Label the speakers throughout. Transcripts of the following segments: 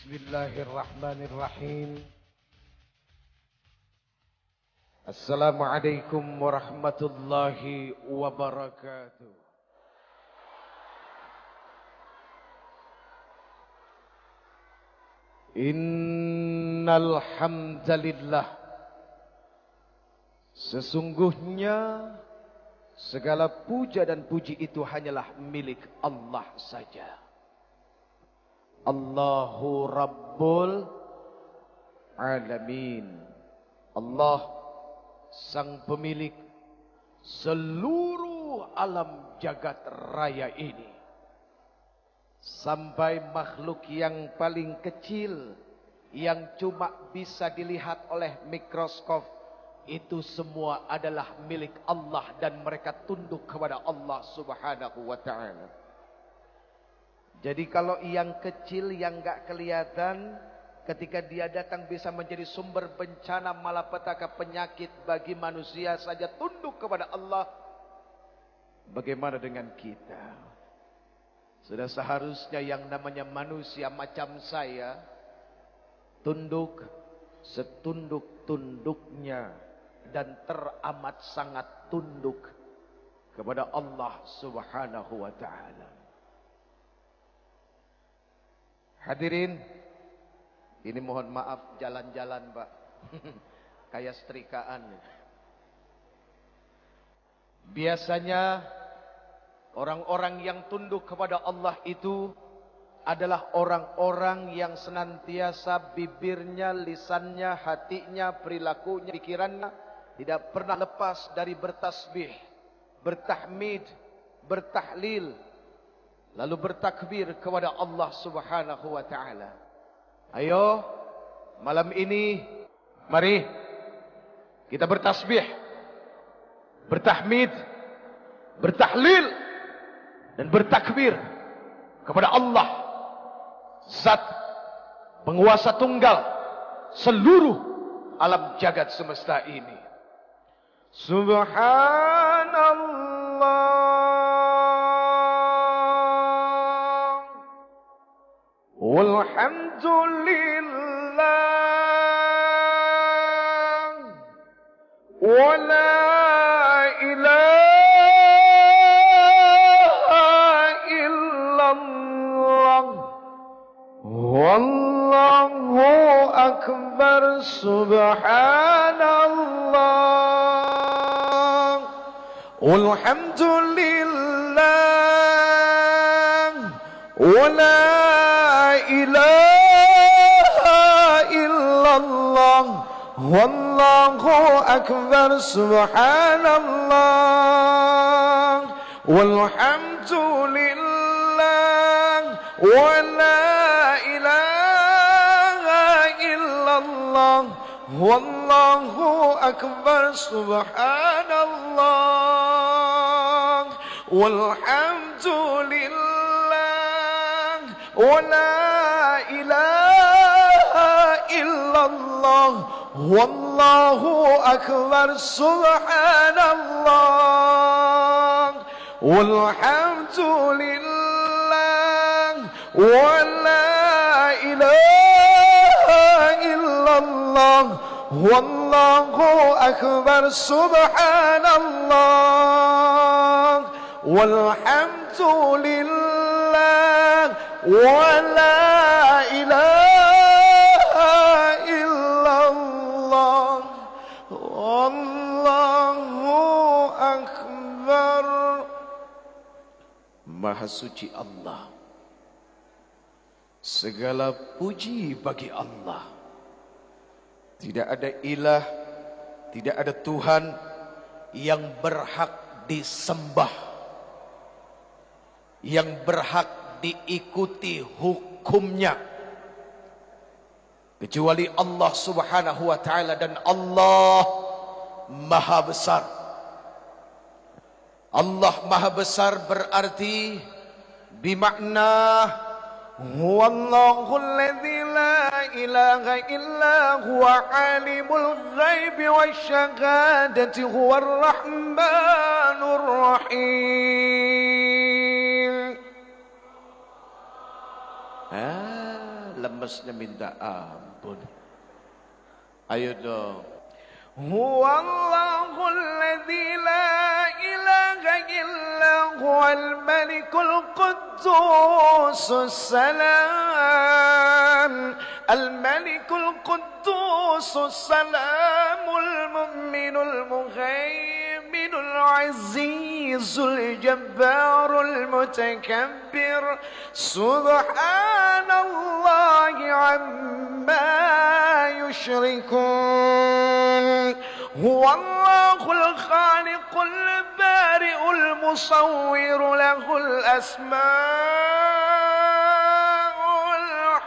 Speaker 1: Bismillahirrahmanirrahim. Assalamualaikum warahmatullahi wabarakatuh. Innal hamdalillah, sesungguhnya segala puja dan puji itu hanyalah milik Allah saja. Allahu Rabbul Alamin. Allah sang pemilik seluruh alam jagat raya ini. Sampai makhluk yang paling kecil yang cuma bisa dilihat oleh mikroskop, itu semua adalah milik Allah dan mereka tunduk kepada Allah Subhanahu wa ta'ala. Jadi kalau yang kecil yang enggak kelihatan, ketika dia datang bisa menjadi sumber bencana malapetaka penyakit bagi manusia saja tunduk kepada Allah. Bagaimana dengan kita? Sudah seharusnya yang namanya manusia macam saya tunduk setunduk-tunduknya dan teramat sangat tunduk kepada Allah Subhanahu wa ta'ala. Hadirin, ini mohon maaf jalan-jalan Pak, kayak setrikaan. Biasanya orang-orang yang tunduk kepada Allah itu adalah orang-orang yang senantiasa bibirnya, lisannya, hatinya, perilakunya, pikirannya tidak pernah lepas dari bertasbih, bertahmid, bertahlil, lalu bertakbir kepada Allah Subhanahu wa ta'ala. Ayo, malam ini, mari kita bertasbih, bertahmid, bertahlil, dan bertakbir kepada Allah, Zat penguasa tunggal seluruh alam jagat semesta ini. Subhanallah walhamdulillah wa la ilaha illallah wallahu akbar. Subhanallah walhamdulillah wa la ilaha illallah wallahu akbar. Subhanallah walhamdulillah wa la ilaha illallah wallahu akbar. Subhanallah walhamdulillah wa la ilaha illallah wallahu akbar. Subhanallah walhamdulillah wa la ilaha illallah wallahu akbar. Subhanallah walhamdulillah wa la ilaha illallah wallahu akbar. Maha suci Allah, segala puji bagi Allah. Tidak ada ilah, tidak ada Tuhan yang berhak disembah, yang berhak diikuti hukumnya, kecuali Allah Subhanahu wa ta'ala. Dan Allah Maha Besar. Allah Maha Besar berarti bimakna huwallahu alladzi la ilaha illa huwa alimul ghaibi wasyahadati huwar rahmanur rahim. lemesnya minta ampun. Ayo dong.
Speaker 2: Huwallahu alladzi la ilaha illa huwal malikul quddusus salam al-malikul quddusus salamul mu'minul muhaiminul azizul jabbarul mutakabbir subhanallahi amma yushrikun. Huwallahul khaliqul bari'ul musawwir lahul asma'ul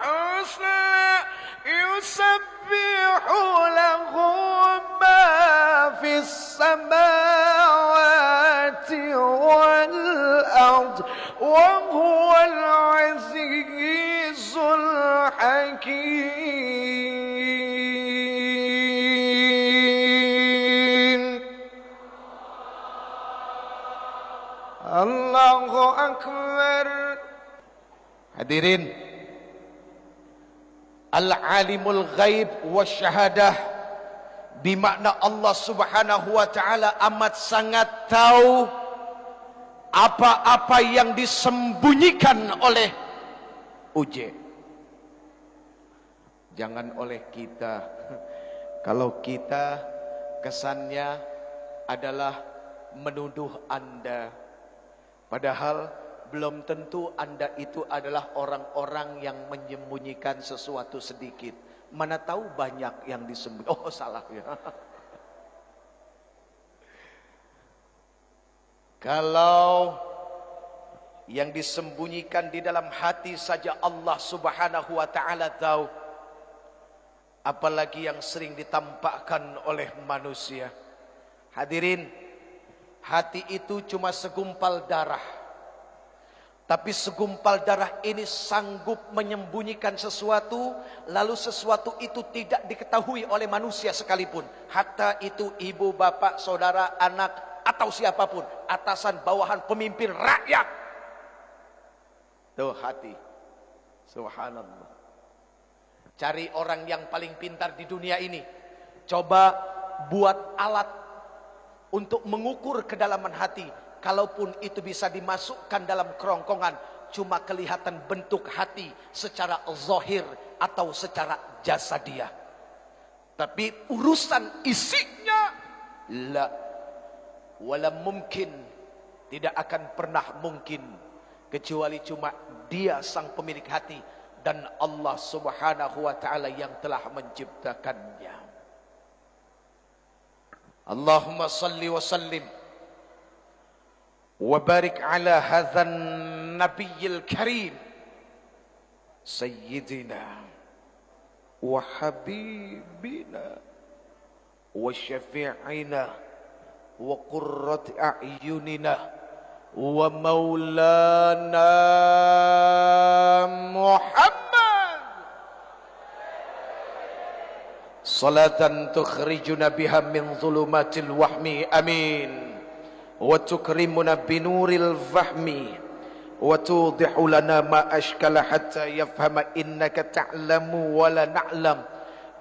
Speaker 2: husna yusabbihu lahu ma fis samawati wal ard wa huwal azizul hakim. Allahu Akbar.
Speaker 1: Hadirin, Al-Alimul Ghaib Wasyahadah, bermakna Allah Subhanahu wa taala amat sangat tahu apa-apa yang disembunyikan oleh uji. Jangan oleh kita. Kalau kita kesannya adalah menuduh Anda, padahal belum tentu Anda itu adalah orang-orang yang menyembunyikan sesuatu sedikit. Mana tahu banyak yang disembunyikan. Oh, salah ya. Kalau yang disembunyikan di dalam hati saja Allah Subhanahu wa taala tahu, apalagi yang sering ditampakkan oleh manusia. Hadirin, hati itu cuma segumpal darah. Tapi segumpal darah ini sanggup menyembunyikan sesuatu, lalu sesuatu itu tidak diketahui oleh manusia sekalipun. Hatta itu ibu, bapak, saudara, anak, atau siapapun, atasan, bawahan, pemimpin, rakyat. Tuh hati. Subhanallah. Cari orang yang paling pintar di dunia ini. Coba buat alat untuk mengukur kedalaman hati. Kalaupun itu bisa dimasukkan dalam kerongkongan, cuma kelihatan bentuk hati secara zahir atau secara jasadiah. Tapi urusan isinya, la wala mungkin, tidak akan pernah mungkin, kecuali cuma Dia sang pemilik hati dan Allah Subhanahu wa taala yang telah menciptakannya. Allahumma salli wa sallim wa barik ala hadzal nabiyil karim sayyidina wa habibina wa syafi'ina wa qurrati a'yunina wa maulana Muhammad salatan tukhrijuna biha min dhulumatil wahmi amin wa tukrimuna binuril fahmi wa tudihu lana ma ashkala hatta yafhama innaka ta'lamu wa la na'lam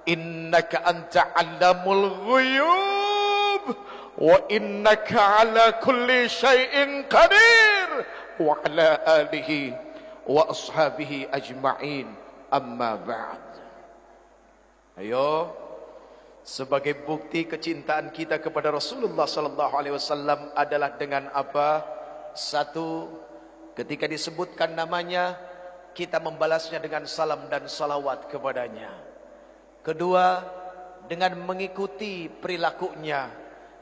Speaker 1: innaka anta 'allamul ghuyub wa innaka 'ala kulli syai'in qadir wa 'ala alihi wa ashabihi ajma'in amma ba'd. Ayo, sebagai bukti kecintaan kita kepada Rasulullah sallallahu alaihi wasallam adalah dengan apa? Satu, ketika disebutkan namanya, kita membalasnya dengan salam dan salawat kepadanya. Kedua, dengan mengikuti perilakunya.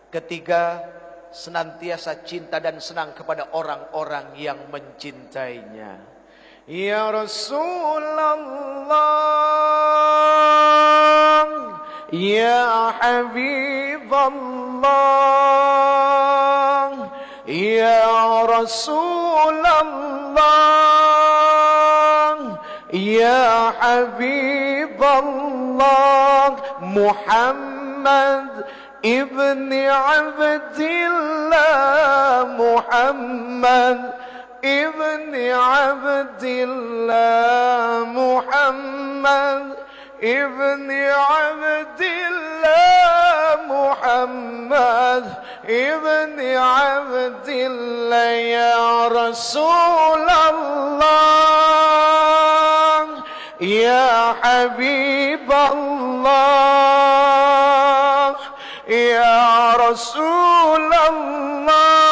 Speaker 1: Ketiga, senantiasa cinta dan senang kepada orang-orang yang mencintainya.
Speaker 2: Ya Rasulullah, Ya Habiballah, Ya Rasulullah, Ya Habiballah, Muhammad ibn Abdillah, Muhammad ابن عبد الله محمد ابن عبد الله محمد ابن عبد الله يا رسول الله يا حبيب الله يا رسول الله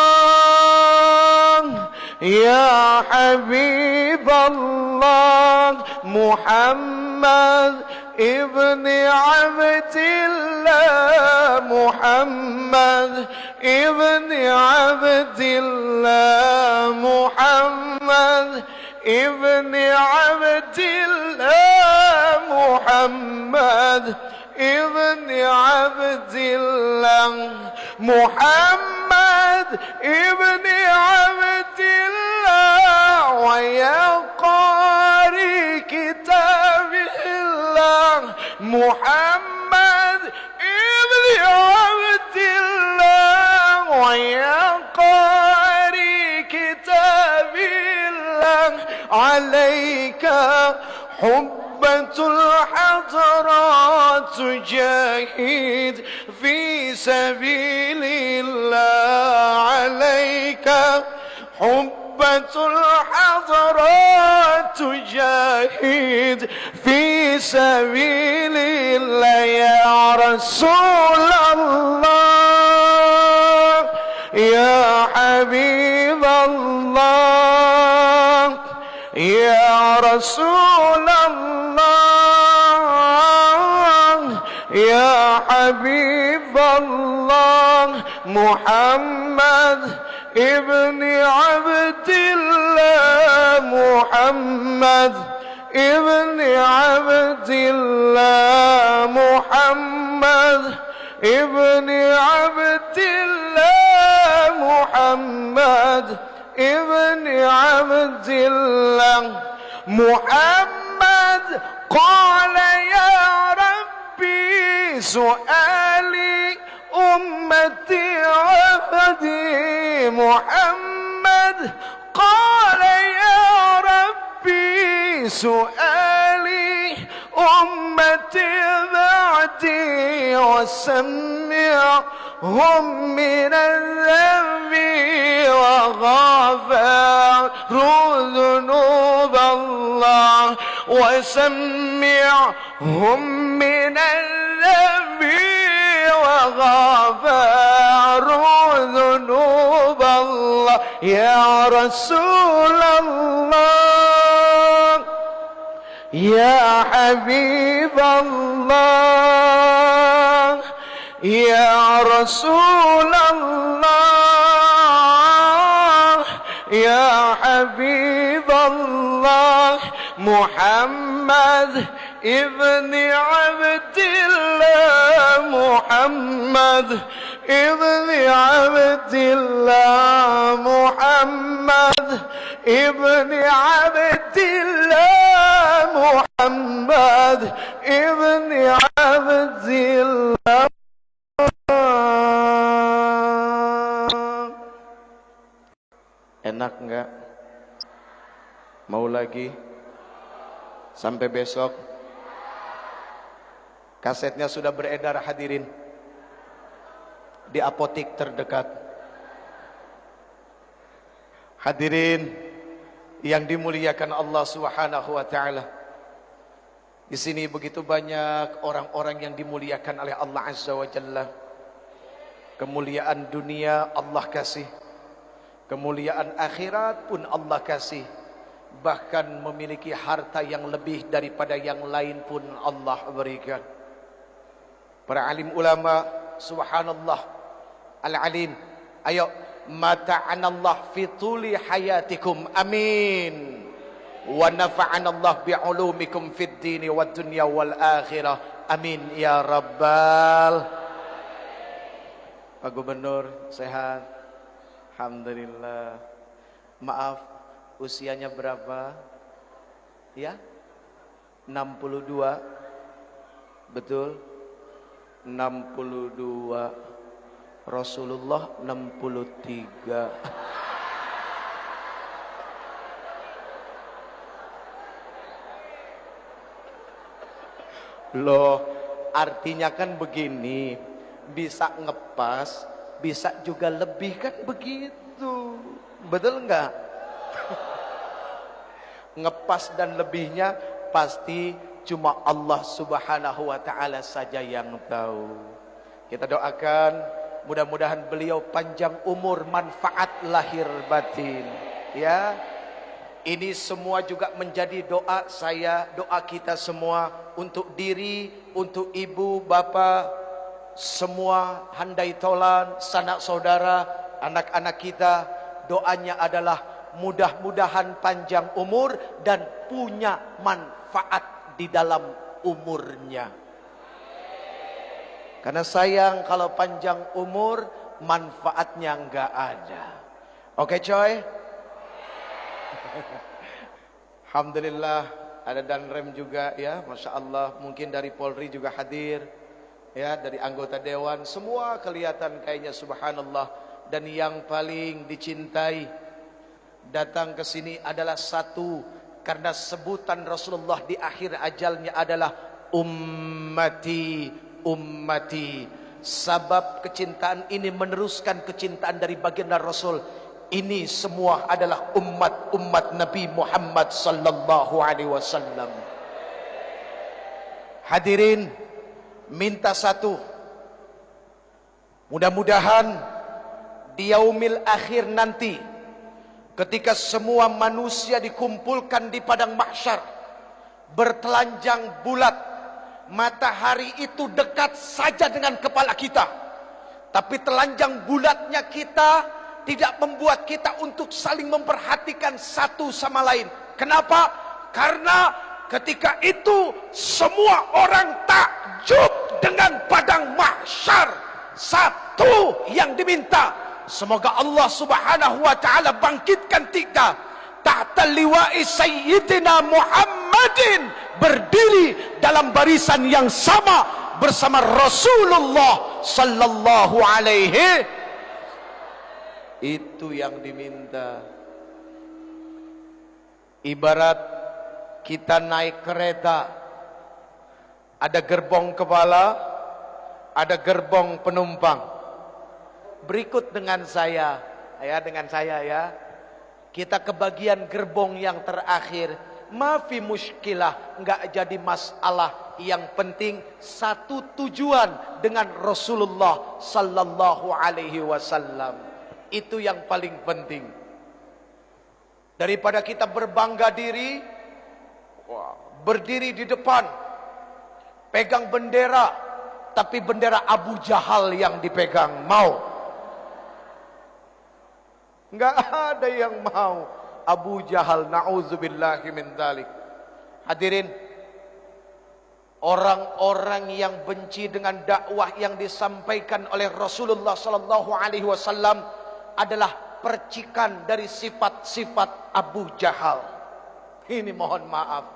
Speaker 2: يا حبيب الله محمد ابن عبد الله محمد ابن عبد الله محمد ابن عبد الله محمد ابن عبد الله محمد ابن عبد الله ويا قارئ كتاب الله محمد ابن عبد الله ويا قارئ كتاب الله عليك حبة الحضرات تجاهد في سبيل الله عليك حبة الحضرات تجاهد في سبيل الله يا رسول الله يا حبيب الله يا رسول الله يا حبيب الله محمد ابن عبد الله محمد ابن عبد الله محمد ابن عبد الله محمد ابن عبد الله محمد قال يا ربي سؤالي أمتي عبدي محمد قال يا ربي سؤالي أمتي بعدي وسمعهم من الذنب وغفر ذنوب الله وسمعهم من الذنب وغفر ذنوب الله يا رسول الله يا حبيب الله يا رسول الله يا حبيب الله محمد ابن عبد الله محمد ابن عبد الله محمد ابن عبد الله محمد ابن عبد الله. Enak enggak? Mau lagi? Sampai besok? Kasetnya sudah beredar hadirin di apotik terdekat. Hadirin yang dimuliakan Allah Subhanahu wa taala. Di sini begitu banyak orang-orang yang dimuliakan oleh Allah Azza wa Jalla. Kemuliaan dunia Allah kasih. Kemuliaan akhirat pun Allah kasih. Bahkan memiliki harta yang lebih daripada yang lain pun Allah berikan. Para alim ulama, subhanallah, al-alim. Ayo, mata'anallah fi tuli hayatikum, amin. Wa nafa'anallah bi'ulumikum fid dini wad dunya wal akhirah, amin ya rabbal. Pak Gubernur sehat? Alhamdulillah. Maaf, usianya berapa? Ya? 62. Betul? 62. Rasulullah 63. Loh, artinya kan begini, bisa ngepas, bisa juga lebih kan begitu. Betul enggak? Ngepas dan lebihnya pasti cuma Allah Subhanahu wa taala saja yang tahu. Kita doakan mudah-mudahan beliau panjang umur, manfaat lahir batin. Ya. Ini semua juga menjadi doa saya, doa kita semua untuk diri, untuk ibu, bapa, semua handai tolan, sanak saudara, anak-anak kita. Doanya adalah mudah-mudahan panjang umur dan punya manfaat di dalam umurnya. Karena sayang kalau panjang umur manfaatnya enggak ada. Oke coy? Alhamdulillah ada Danrem juga ya, Masya Allah. Mungkin dari Polri juga hadir ya, dari anggota Dewan. Semua kelihatan kayaknya subhanallah. Dan yang paling dicintai datang ke sini adalah satu, karena sebutan Rasulullah di akhir ajalnya adalah ummati, ummati. Sabab kecintaan ini meneruskan kecintaan dari baginda Rasul. Ini semua adalah umat Nabi Muhammad sallallahu alaihi wasallam. Hadirin, minta satu. Mudah-mudahan di yaumil akhir nanti, ketika semua manusia dikumpulkan di padang mahsyar, bertelanjang bulat, matahari itu dekat saja dengan kepala kita, tapi telanjang bulatnya kita tidak membuat kita untuk saling memperhatikan satu sama lain. Kenapa? Karena ketika itu semua orang takjub dengan padang mahsyar. Satu yang diminta, semoga Allah Subhanahu wa taala bangkitkan kita tahta liwa'i sayyidina Muhammadin, berdiri dalam barisan yang sama bersama Rasulullah sallallahu alaihi. Itu yang diminta. Ibarat kita naik kereta, ada gerbong kepala, ada gerbong penumpang. Berikut dengan saya ya. Kita kebagian gerbong yang terakhir. Mafi muskilah, enggak jadi masalah. Yang penting satu tujuan dengan Rasulullah sallallahu alaihi wasallam. Itu yang paling penting. Daripada kita berbangga diri, berdiri di depan, pegang bendera, tapi bendera Abu Jahal yang dipegang. Mau? Enggak ada yang mau. Abu Jahal, na'udzubillahi min dzalik. Hadirin, orang-orang yang benci dengan dakwah yang disampaikan oleh Rasulullah sallallahu alaihi wasallam adalah percikan dari sifat-sifat Abu Jahal. Ini mohon maaf,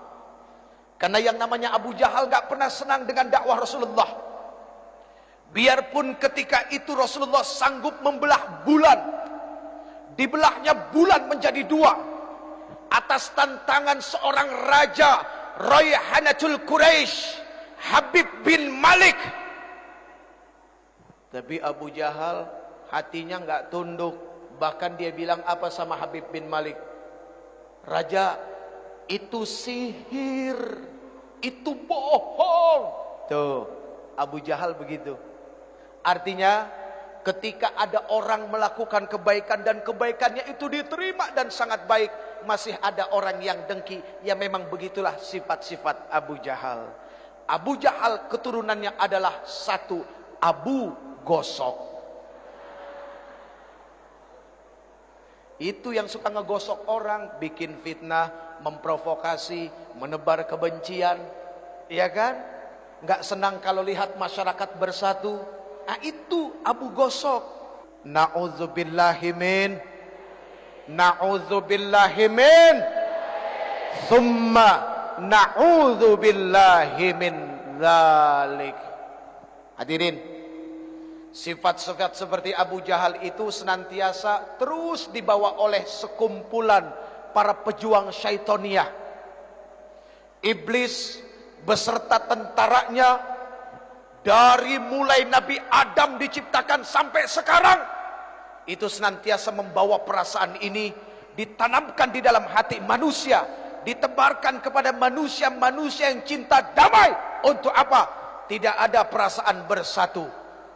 Speaker 2: karena yang namanya Abu Jahal gak pernah senang dengan dakwah Rasulullah. Biarpun ketika itu Rasulullah sanggup membelah bulan, dibelahnya bulan menjadi dua atas tantangan seorang raja, Rayhanatul Quraisy, Habib bin Malik. Tapi Abu Jahal hatinya enggak tunduk. Bahkan dia bilang apa sama Habib bin Malik? Raja, itu sihir, itu bohong. Tuh, Abu Jahal begitu. Artinya ketika ada orang melakukan kebaikan dan kebaikannya itu diterima dan sangat baik, masih ada orang yang dengki. Ya memang begitulah sifat-sifat Abu Jahal. Abu Jahal keturunannya adalah satu, Abu Gosok. Itu yang suka ngegosok orang, bikin fitnah, memprovokasi, menebar kebencian, ya kan? Nggak senang kalau lihat masyarakat bersatu. Nah itu Abu Gosok. Na'udzubillahimin, na'udzubillahimin, thumma na'udzubillahimin dzalik. Hadirin, sifat-sifat seperti Abu Jahal itu senantiasa terus dibawa oleh sekumpulan para pejuang syaitoniyah. Iblis beserta tentaranya, dari mulai Nabi Adam diciptakan sampai sekarang, itu senantiasa membawa perasaan ini, ditanamkan di dalam hati manusia, ditebarkan kepada manusia-manusia yang cinta damai. Untuk apa? Tidak ada perasaan bersatu.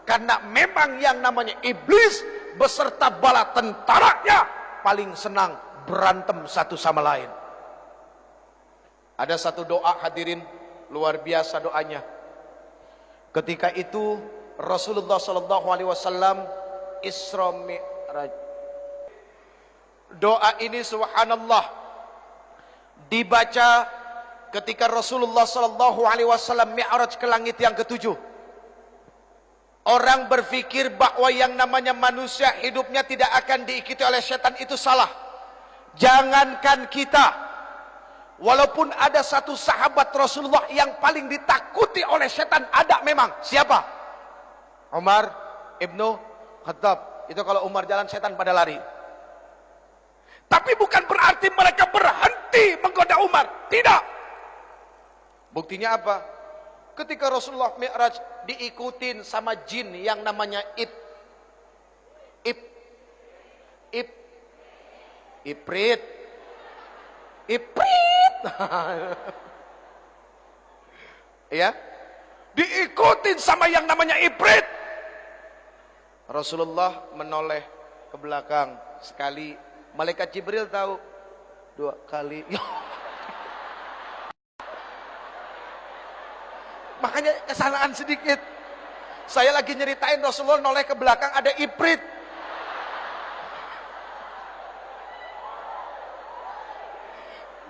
Speaker 2: Karena memang yang namanya iblis beserta bala tentaranya paling senang berantem satu sama lain. Ada satu doa hadirin, luar biasa doanya. Ketika itu Rasulullah SAW Isra Mi'raj. Doa ini subhanallah dibaca ketika Rasulullah SAW Mi'raj ke langit yang ketujuh. Orang berpikir bahwa yang namanya manusia hidupnya tidak akan diikuti oleh setan, itu salah. Jangankan kita, walaupun ada satu sahabat Rasulullah yang paling ditakuti oleh setan, ada memang. Siapa? Umar ibnu Khattab. Itu kalau Umar jalan, setan pada lari. Tapi bukan berarti mereka berhenti menggoda Umar. Tidak. Buktinya apa? Ketika Rasulullah Mi'raj diikutin sama jin yang namanya Ifrit. Ya, diikutin sama yang namanya Ifrit. Rasulullah menoleh ke belakang sekali, malaikat Jibril tahu, 2 kali. Makanya kesalahan sedikit. Saya lagi nyeritain Rasulullah noleh ke belakang, ada Ifrit.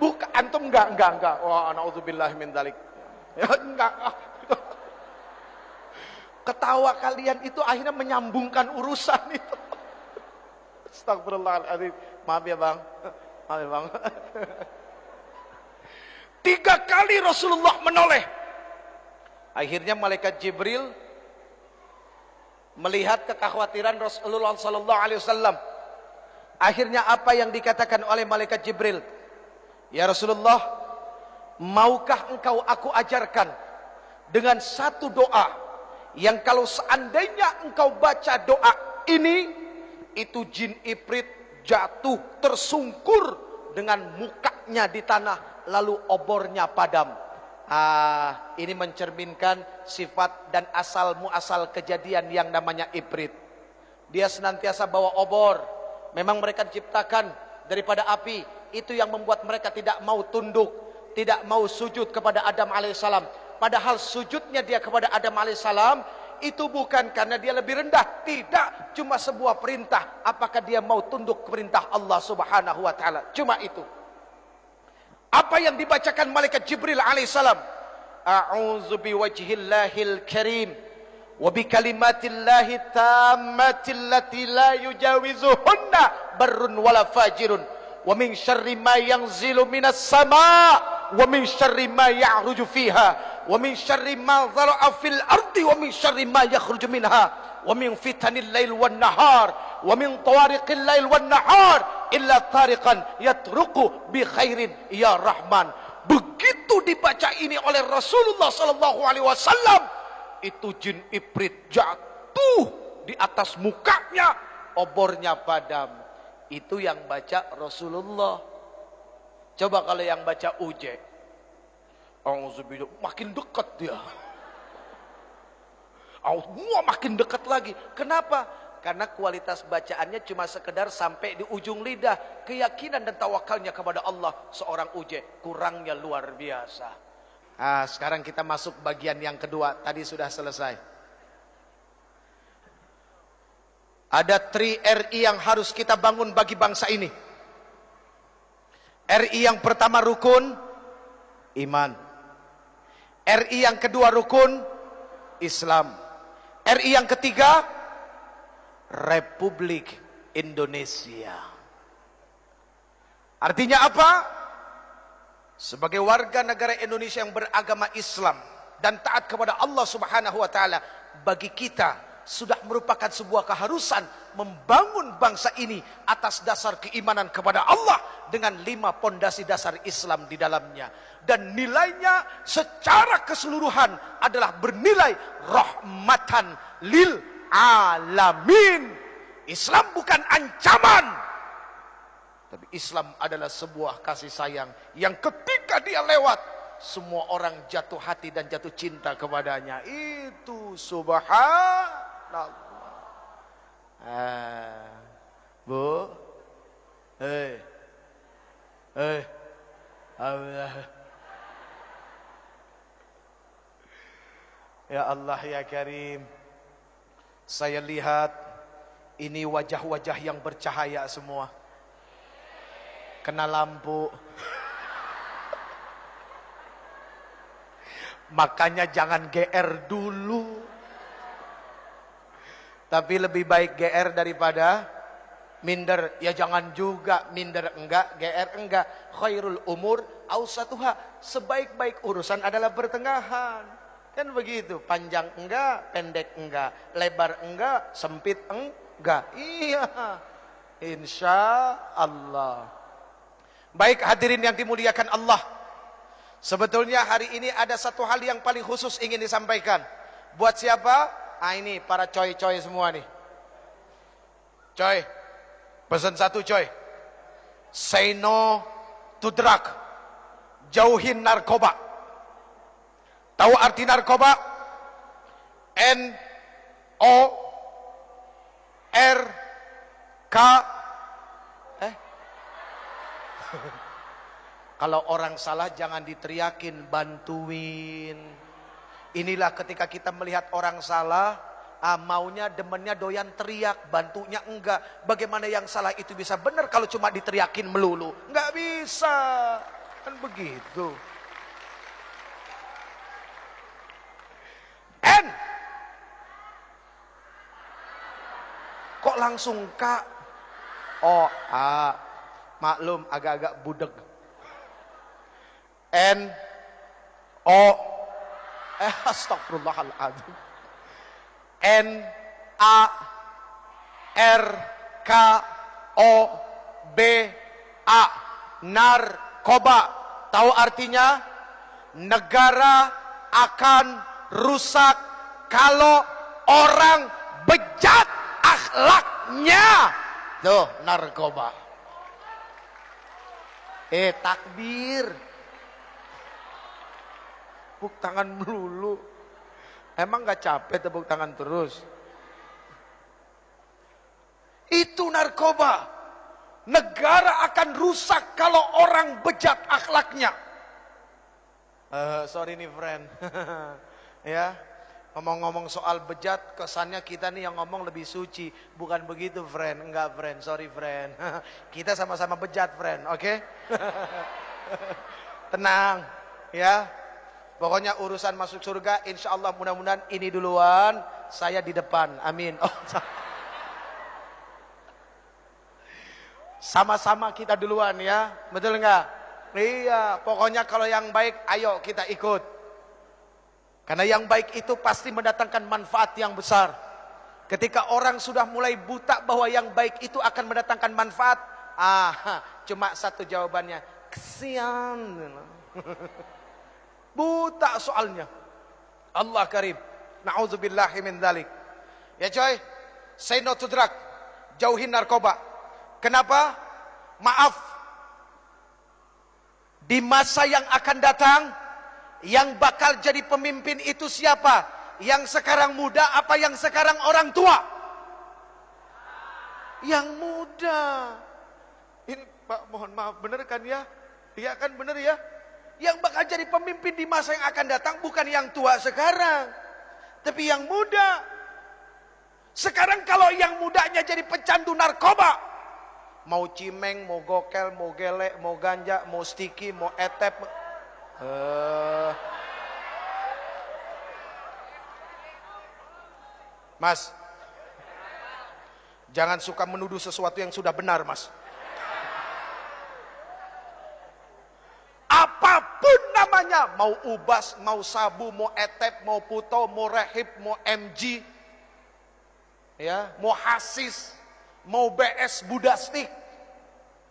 Speaker 2: Bukan, antum enggak. Wah, naudzubillah min dzalik. Ya, enggak. Ketawa kalian itu akhirnya menyambungkan urusan itu. Astagfirullahaladzim. Maaf ya bang. 3 kali Rasulullah menoleh. Akhirnya malaikat Jibril melihat kekhawatiran Rasulullah SAW. Akhirnya apa yang dikatakan oleh malaikat Jibril? Ya Rasulullah, maukah engkau aku ajarkan dengan satu doa yang kalau seandainya engkau baca doa ini, itu jin Ifrit jatuh tersungkur dengan mukanya di tanah, lalu obornya padam. Ini mencerminkan sifat dan asal muasal kejadian yang namanya Ifrit. Dia senantiasa bawa obor. Memang mereka diciptakan daripada api. Itu yang membuat mereka tidak mau tunduk, tidak mau sujud kepada Adam alaihissalam. Padahal sujudnya dia kepada Adam alaihissalam itu bukan karena dia lebih rendah. Tidak, cuma sebuah perintah. Apakah dia mau tunduk ke perintah Allah subhanahu wa ta'ala? Cuma itu. Apa yang dibacakan malaikat Jibril alaihissalam? A'udzu biwajhillahil karim wa bikalimatillahi tammatil lati la yujawizuhunna barrun wala fajirun wa min syarri ma yanzilu minas sama' wa min syarri ma ya'ruju fiha wa min syarri ma dhara'a fil ardi wa min syarri ma yakhruju minha wa min fitanil lail wan nahar wa min tawariqil lail wan nahar illa tariqan yatruqu bi khairin ya rahman. Begitu dibaca ini oleh Rasulullah SAW, itu jin Ifrit jatuh di atas mukanya, obornya padam. Itu yang baca Rasulullah. Coba kalau yang baca uje, auzubillah, makin dekat dia. Allah makin dekat lagi. Kenapa? Karena kualitas bacaannya cuma sekedar sampai di ujung lidah. Keyakinan dan tawakalnya kepada Allah seorang uje kurangnya luar biasa. Sekarang kita masuk bagian yang kedua. Tadi sudah selesai. Ada 3 RI yang harus kita bangun bagi bangsa ini. RI yang pertama rukun iman. RI yang kedua rukun Islam. RI yang ketiga Republik Indonesia. Artinya apa? Sebagai warga negara Indonesia yang beragama Islam dan taat kepada Allah Subhanahu wa taala, bagi kita sudah merupakan sebuah keharusan membangun bangsa ini atas dasar keimanan kepada Allah dengan 5 pondasi dasar Islam di dalamnya. Dan nilainya secara keseluruhan adalah bernilai rahmatan lil alamin. Islam bukan ancaman, tapi Islam adalah sebuah kasih sayang yang ketika dia lewat, semua orang jatuh hati dan jatuh cinta kepadanya. Itu subhanallah. Bu, Allah. Ya Allah ya Karim, saya lihat ini wajah-wajah yang bercahaya semua. Kena lampu. Makanya jangan GR dulu. Tapi lebih baik GR daripada minder. Ya jangan juga minder enggak, GR enggak. Khairul umur awsatuha. Sebaik-baik urusan adalah pertengahan. Kan begitu, panjang enggak, pendek enggak, lebar enggak, sempit enggak. Iya, insya Allah. Baik hadirin yang dimuliakan Allah, sebetulnya hari ini ada satu hal yang paling khusus ingin disampaikan. Buat siapa? Ini para coy-coy semua nih. Coy, pesan satu coy. Say no to drug. Jauhin narkoba. Tahu arti narkoba? N-O-R-K. Kalau orang salah jangan diteriakin, bantuin. Inilah ketika kita melihat orang salah, maunya demennya doyan teriak, bantunya enggak. Bagaimana yang salah itu bisa benar kalau cuma diteriakin melulu? Enggak bisa. Kan begitu. N. Kok langsung K? O, A. Maklum agak-agak budeg. N. O. Astagfirullahaladzim. N. A. R. K. O. B. A. Narkoba. Tahu artinya? Negara akan rusak kalau orang bejat akhlaknya. Tuh, narkoba. Takbir. Tepuk tangan melulu. Emang gak capek tepuk tangan terus? Itu narkoba. Negara akan rusak kalau orang bejat akhlaknya. Sorry nih friend. Ya, ngomong-ngomong soal bejat, kesannya kita nih yang ngomong lebih suci. Bukan begitu friend, enggak friend, sorry friend. Kita sama-sama bejat friend, oke? Tenang, ya. Pokoknya urusan masuk surga, insya Allah mudah-mudahan ini duluan, saya di depan, amin. Oh, sama-sama kita duluan ya, betul enggak? Iya, pokoknya kalau yang baik, ayo kita ikut. Karena yang baik itu pasti mendatangkan manfaat yang besar. Ketika orang sudah mulai buta bahwa yang baik itu akan mendatangkan manfaat, cuma satu jawabannya, kesian. Buta soalnya. Allah karim. Na'udzubillahi min dzalik. Ya coy, say no to drug. Jauhin narkoba. Kenapa? Maaf. Di masa yang akan datang, yang bakal jadi pemimpin itu siapa? Yang sekarang muda apa yang sekarang orang tua? Yang muda. Ini Pak mohon maaf, bener kan ya? Iya kan bener ya? Yang bakal jadi pemimpin di masa yang akan datang bukan yang tua sekarang, tapi yang muda. Sekarang kalau yang mudanya jadi pecandu narkoba, mau cimeng, mau gokel, mau gelek, mau ganja, mau sticky, mau etep, Mas, jangan suka menuduh sesuatu yang sudah benar, Mas. Apapun namanya, mau ubas, mau sabu, mau etep, mau puto, mau rehib, mau MG, ya, mau hasis, mau BS Budastik,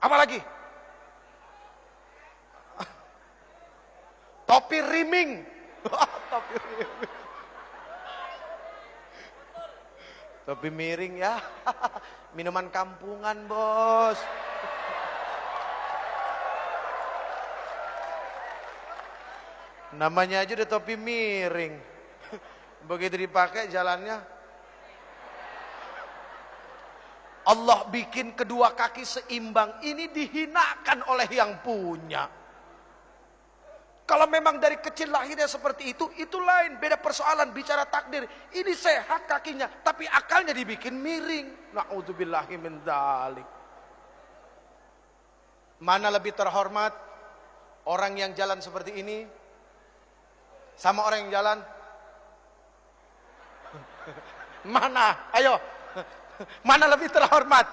Speaker 2: apalagi topi riming. Topi riming. Topi miring ya. Minuman kampungan, bos. Namanya aja udah topi miring. Begitu dipakai jalannya. Allah bikin kedua kaki seimbang. Ini dihinakan oleh yang punya. Kalau memang dari kecil lahirnya seperti itu lain. Beda persoalan, bicara takdir. Ini sehat kakinya, tapi akalnya dibikin miring. Na'udzubillahi min dzalik. Mana lebih terhormat? Orang yang jalan seperti ini sama orang yang jalan? Mana? Ayo. Mana lebih terhormat?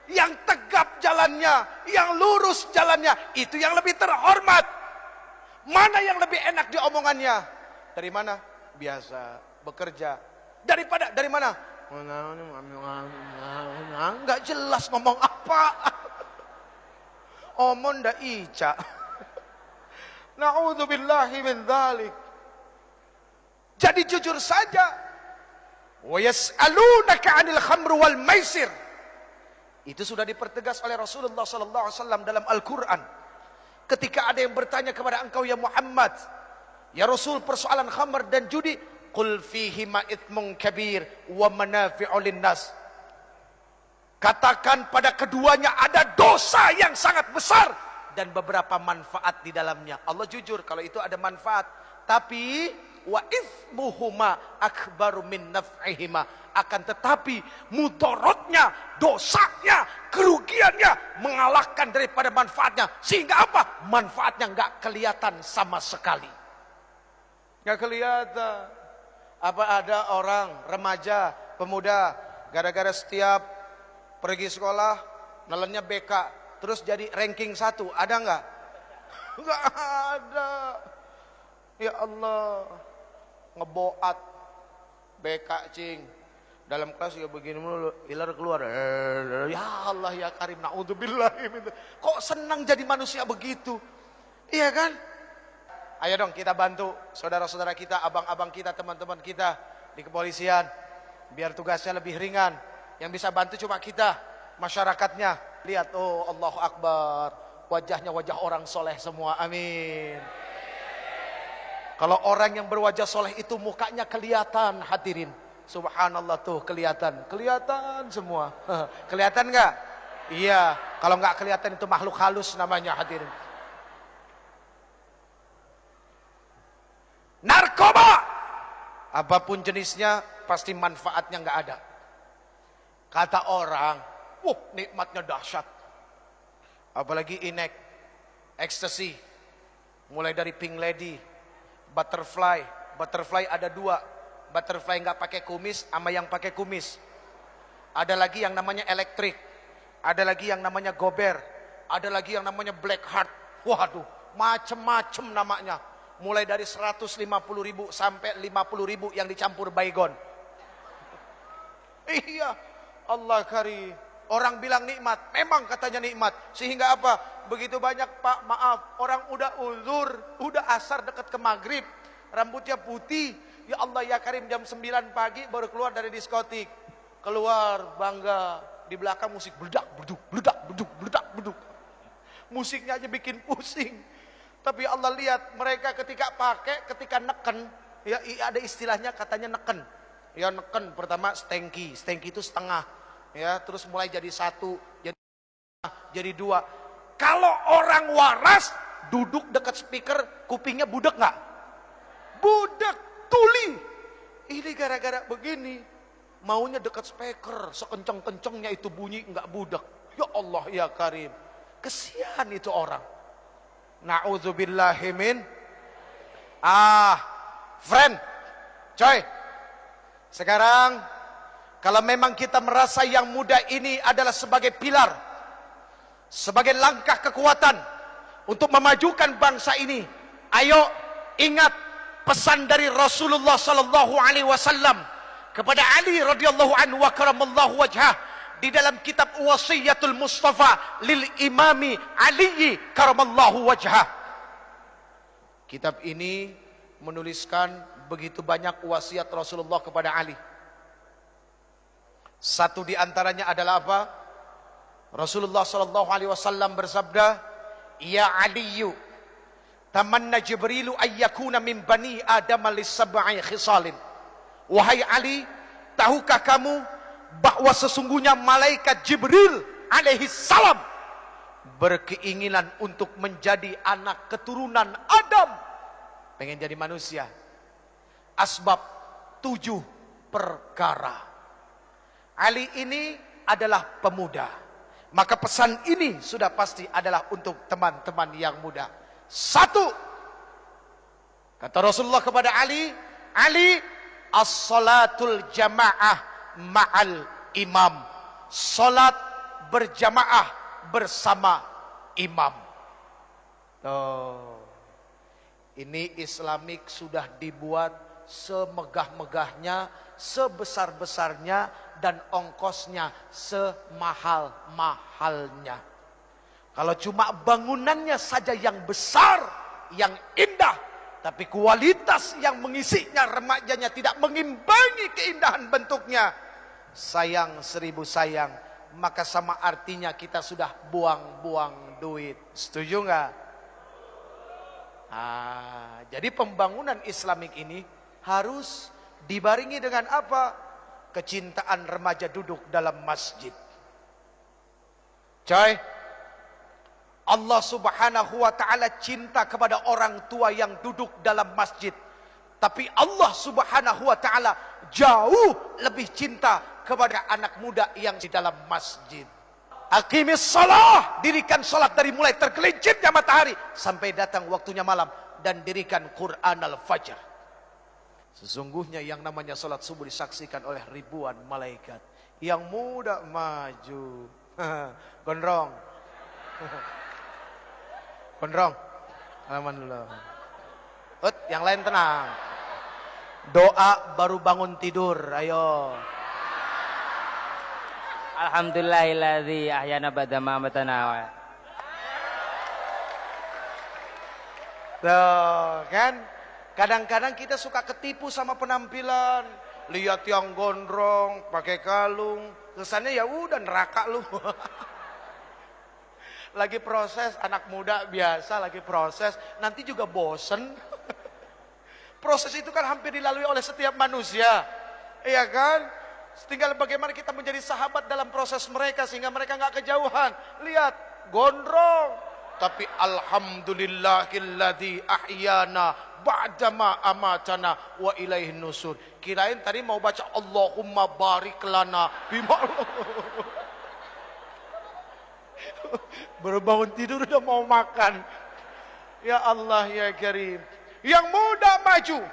Speaker 2: Yang tegap jalannya, yang lurus jalannya, itu yang lebih terhormat. Mana yang lebih enak di omongannya? Dari mana? Biasa, bekerja. Dari mana? Enggak jelas ngomong apa. Omong ndak ica. Na'udzubillahi min dzalik. Jadi jujur saja. Wa yas'alunaka 'anil khamr wal maisir. Itu sudah dipertegas oleh Rasulullah sallallahu alaihi wasallam dalam Al-Qur'an. Ketika ada yang bertanya kepada engkau ya Muhammad, ya Rasul, persoalan khamr dan judi, qul fihima itsmun kabir wa manafi'u linnas. Katakan pada keduanya ada dosa yang sangat besar dan beberapa manfaat di dalamnya. Allah jujur kalau itu ada manfaat, tapi wa itsmuhuma akbaru min naf'ihima. Akan tetapi mudaratnya, dosanya, kerugiannya mengalahkan daripada manfaatnya. Sehingga apa? Manfaatnya nggak kelihatan sama sekali. Nggak kelihatan. Apa ada orang remaja, pemuda, gara-gara setiap pergi sekolah nelennya BK, terus jadi ranking 1, ada nggak? Nggak ada. Ya Allah, ngeboat BK cing. Dalam kelas ya begini mulu, ilar keluar. Ya Allah ya Karim, naudzubillahi. Kok senang jadi manusia begitu? Iya kan? Ayo dong kita bantu saudara-saudara kita, abang-abang kita, teman-teman kita di kepolisian. Biar tugasnya lebih ringan. Yang bisa bantu cuma kita, masyarakatnya. Lihat, oh Allahu Akbar. Wajahnya wajah orang soleh semua, amin. Kalau orang yang berwajah soleh itu mukanya kelihatan, hadirin. Subhanallah tuh kelihatan semua. Kelihatan nggak? Iya. Kalau nggak kelihatan itu makhluk halus namanya, hadirin. Narkoba, apapun jenisnya, pasti manfaatnya nggak ada. Kata orang, nikmatnya dahsyat. Apalagi inek, ecstasy, mulai dari pink lady, butterfly. Butterfly ada 2. Butterfly nggak pakai kumis sama yang pakai kumis. Ada lagi yang namanya elektrik. Ada lagi yang namanya gober. Ada lagi yang namanya black heart. Waduh, macem-macem namanya. Mulai dari 150.000 sampai 50.000 yang dicampur baygon. Iya, Allah karim. Orang bilang nikmat, memang katanya nikmat. Sehingga apa? Begitu banyak, Pak, maaf, orang udah uzur, udah asar dekat ke maghrib, rambutnya putih. Ya Allah ya Karim, jam 9 pagi baru keluar dari diskotik. Keluar bangga, di belakang musik beledak beduk, beledak beduk, beledak beduk. Musiknya aja bikin pusing. Tapi Allah lihat mereka ketika pakai, ketika neken, ya ada istilahnya katanya neken. Ya neken pertama stengki itu setengah. Ya, terus mulai jadi 1, jadi 2. Kalau orang waras duduk dekat speaker, kupingnya budek nggak? Budek. Tuli. Ini gara-gara begini. Maunya dekat speaker. Sekenceng-kencengnya itu bunyi nggak budak. Ya Allah ya Karim. Kesian itu orang. Na'udzubillahi min. Friend. Coy. Sekarang. Kalau memang kita merasa yang muda ini adalah sebagai pilar. Sebagai langkah kekuatan. Untuk memajukan bangsa ini. Ayo ingat. Pesan dari Rasulullah sallallahu alaihi wasallam kepada Ali radhiyallahu anhu wa karamallahu wajhah di dalam kitab Wasiyatul Mustafa lil Imami Ali karamallahu wajhah. Kitab ini menuliskan begitu banyak wasiat Rasulullah kepada Ali. Satu di antaranya adalah apa? Rasulullah sallallahu alaihi wasallam bersabda, "Ya Aliyu, tamanna Jibrilu ayyakuna min bani Adam lis-sab'i khisalin." Wahai Ali, tahukah kamu bahwa sesungguhnya malaikat Jibril alaihi salam berkeinginan untuk menjadi anak keturunan Adam, pengen jadi manusia. Asbab 7 perkara. Ali ini adalah pemuda, maka pesan ini sudah pasti adalah untuk teman-teman yang muda. 1, kata Rasulullah kepada Ali, Ali, as-salatul jamaah ma'al imam. Salat berjamaah bersama imam. Ini Islamik sudah dibuat semegah-megahnya, sebesar-besarnya, dan ongkosnya semahal-mahalnya. Kalau cuma bangunannya saja yang besar, yang indah, tapi kualitas yang mengisinya, remajanya tidak mengimbangi keindahan bentuknya, sayang 1000 sayang, maka sama artinya kita sudah buang-buang duit. Setuju nggak? Jadi pembangunan Islamik ini harus dibarengi dengan apa? Kecintaan remaja duduk dalam masjid. Coy, Allah subhanahu wa ta'ala cinta kepada orang tua yang duduk dalam masjid. Tapi Allah subhanahu wa ta'ala jauh lebih cinta kepada anak muda yang di dalam masjid. Aqimis salah, dirikan salat dari mulai tergelincirnya matahari sampai datang waktunya malam, dan dirikan Quran al-Fajr. Sesungguhnya yang namanya salat subuh disaksikan oleh ribuan malaikat. Yang muda maju. Gondrong. Gondrong. Aman dulu. Yang lain tenang. Doa baru bangun tidur. Ayo.
Speaker 3: Alhamdulillahilladzi ahyana ba'da ma amatana.
Speaker 2: Tuh, kan? Kadang-kadang kita suka ketipu sama penampilan. Lihat yang gondrong, pakai kalung, kesannya ya udah neraka lu. Lagi proses, anak muda biasa lagi proses, nanti juga bosen. Proses itu kan hampir dilalui oleh setiap manusia. Iya kan? Tinggal bagaimana kita menjadi sahabat dalam proses mereka sehingga mereka nggak kejauhan. Lihat, gondrong, tapi alhamdulillahilladzi ahyana ba'dama amatana wa ilaihin nusur. Kirain tadi mau baca Allahumma barik lana bima. Baru bangun tidur udah mau makan. Ya Allah ya Karim. Yang muda maju.